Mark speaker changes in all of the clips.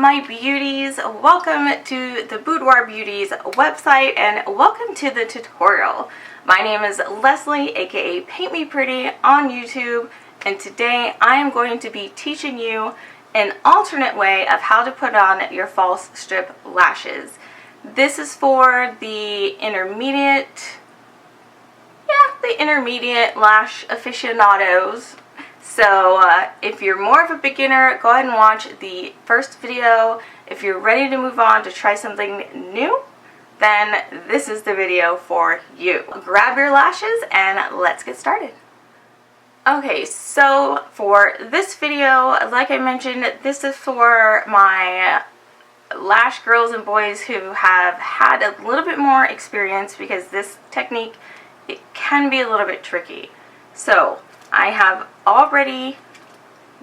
Speaker 1: my beauties, welcome to the Boudoir Beauties website and welcome to the tutorial. My name is Leslie, aka Paint Me Pretty on YouTube, and today I am going to be teaching you an alternate way of how to put on your false strip lashes. This is for the intermediate lash aficionados. So if you're more of a beginner, go ahead and watch the first video. If you're ready to move on to try something new, then this is the video for you. Grab your lashes and let's get started. Okay, so for this video, like I mentioned, this is for my lash girls and boys who have had a little bit more experience, because this technique, it can be a little bit tricky. So I have already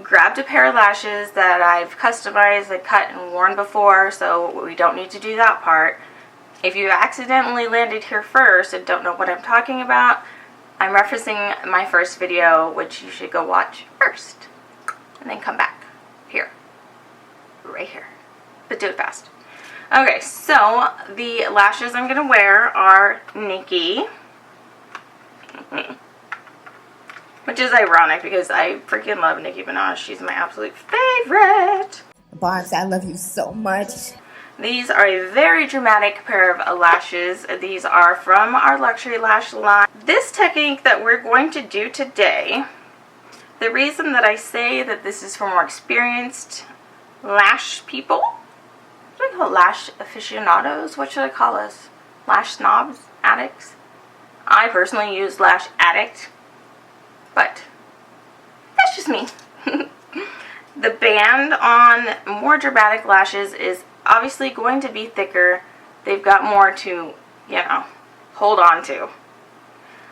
Speaker 1: grabbed a pair of lashes that I've customized and cut and worn before, so we don't need to do that part. If you accidentally landed here first and don't know what I'm talking about, I'm referencing my first video, which you should go watch first, and then come back here, right here, but do it fast. Okay, so the lashes I'm going to wear are Nikki. Which is ironic because I freaking love Nicki Minaj. She's my absolute favorite.
Speaker 2: Barbs, I love you so much.
Speaker 1: These are a very dramatic pair of lashes. These are from our luxury lash line. This technique that we're going to do today, the reason that I say that this is for more experienced lash people, what do I call lash aficionados? What should I call us? Lash snobs? Addicts? I personally use lash addict, but that's just me. The band on more dramatic lashes is obviously going to be thicker. They've got more to, hold on to.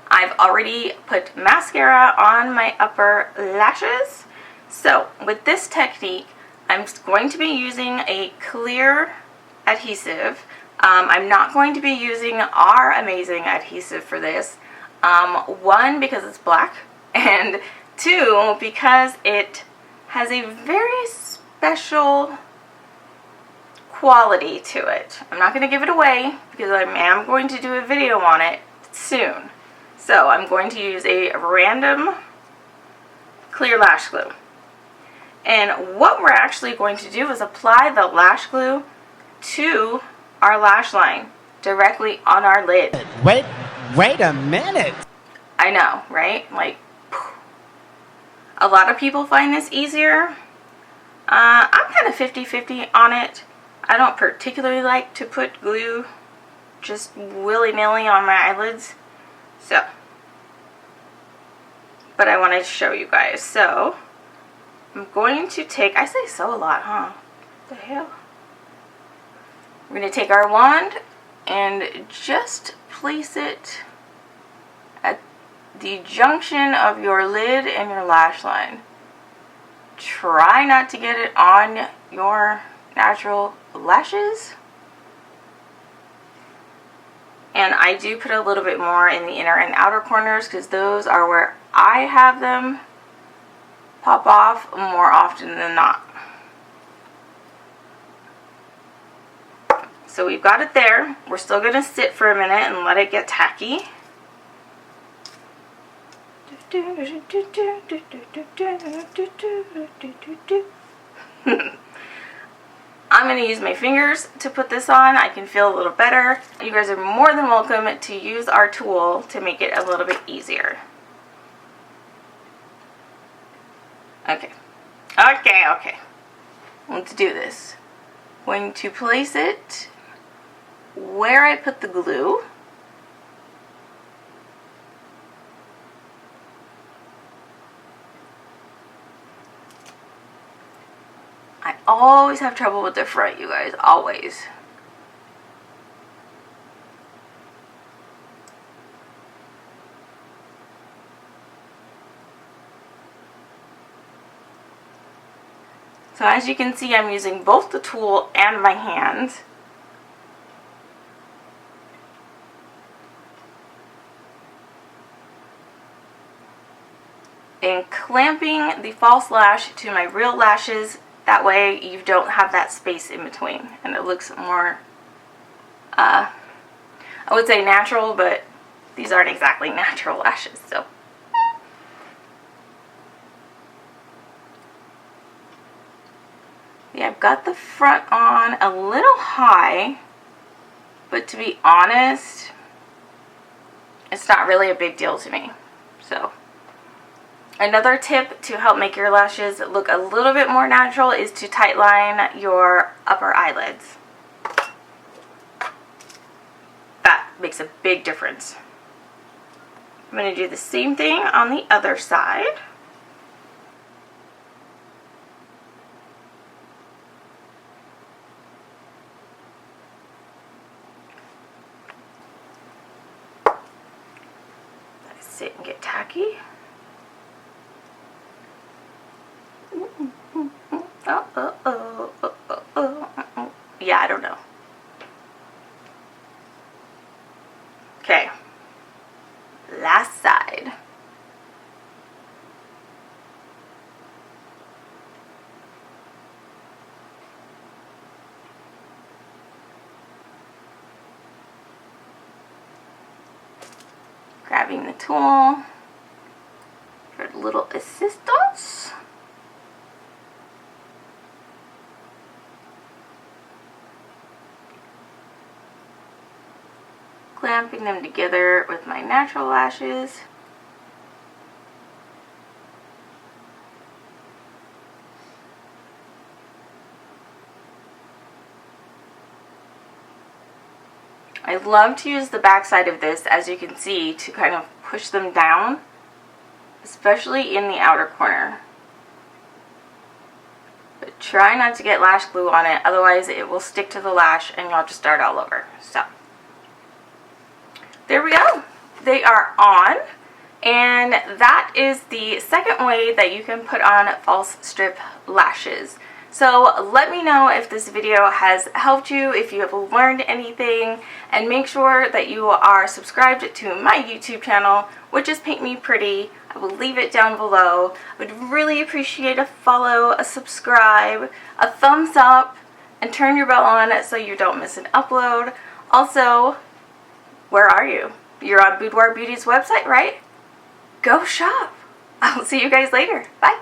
Speaker 1: I've already put mascara on my upper lashes. So with this technique, I'm going to be using a clear adhesive. I'm not going to be using our amazing adhesive for this. One, because it's black, and two, because it has a very special quality to it. I'm not going to give it away because I am going to do a video on it soon. So I'm going to use a random clear lash glue. And what we're actually going to do is apply the lash glue to our lash line directly on our lid.
Speaker 3: Wait a minute.
Speaker 1: I know, right? Like, a lot of people find this easier. I'm kind of 50-50 on it. I don't particularly like to put glue just willy-nilly on my eyelids. So, but I wanted to show you guys. So, I'm going to take, I say so a lot, huh? What the hell? We're going to take our wand and just place it at the junction of your lid and your lash line. Try not to get it on your natural lashes. And I do put a little bit more in the inner and outer corners because those are where I have them pop off more often than not. So we've got it there. We're still going to sit for a minute and let it get tacky. I'm going to use my fingers to put this on. I can feel a little better. You guys are more than welcome to use our tool to make it a little bit easier. Okay. Let's do this. Going to place it where I put the glue. I always have trouble with the front, you guys, always. So as you can see, I'm using both the tool and my hands. And clamping the false lash to my real lashes That way you don't have that space in between, and it looks more, I would say natural, but these aren't exactly natural lashes, so. Yeah, I've got the front on a little high, but to be honest, it's not really a big deal to me. So, another tip to help make your lashes look a little bit more natural is to tightline your upper eyelids. That makes a big difference. I'm going to do the same thing on the other side. Sit and get tacky. Yeah, I don't know. Okay. Last side. Grabbing the tool for a little assistance. Clamping them together with my natural lashes. I love to use the back side of this, as you can see, to kind of push them down, especially in the outer corner. But try not to get lash glue on it, otherwise it will stick to the lash and you'll have to start all over. So, there we go. They are on, and that is the second way that you can put on false strip lashes. So let me know if this video has helped you, if you have learned anything, and make sure that you are subscribed to my YouTube channel, which is Paint Me Pretty. I will leave it down below. I would really appreciate a follow, a subscribe, a thumbs up, and turn your bell on so you don't miss an upload. Also, where are you? You're on Boudoir Beauty's website, right? Go shop. I'll see you guys later. Bye.